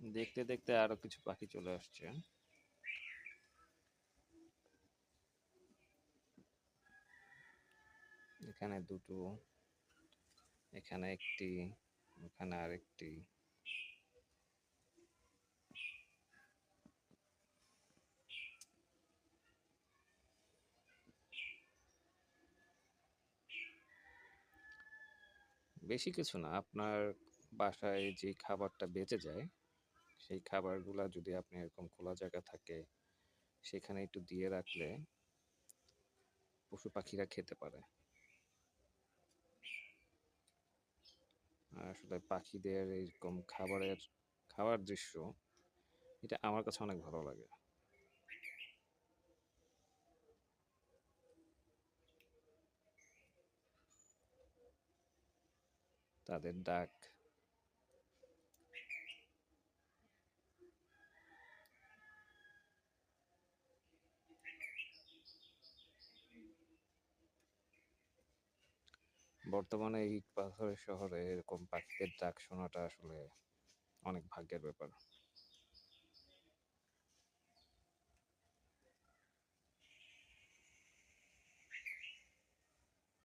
দেখতে দেখতে আরো কিছু পাখি চলে আসছে। এখানে দুটো, এখানে একটি, ওখানে আরেকটি। বেশি কিছু না, আপনার বাসায় যে খাবারটা বেঁচে যায় সেই খাবারগুলা যদি আপনি এরকম খোলা জায়গা থাকে সেখানে একটু দিয়ে রাখলে পশু পাখিরা খেতে পারে। আর আসলে পাখিদের এরকম খাওয়ার দৃশ্য, এটা আমার কাছে অনেক ভালো লাগে। তাদের ডাক। বর্তমানে ইট পাথরের শহরে এরকম পাখিদের ডাক শোনাটা আসলে অনেক ভাগ্যের ব্যাপার।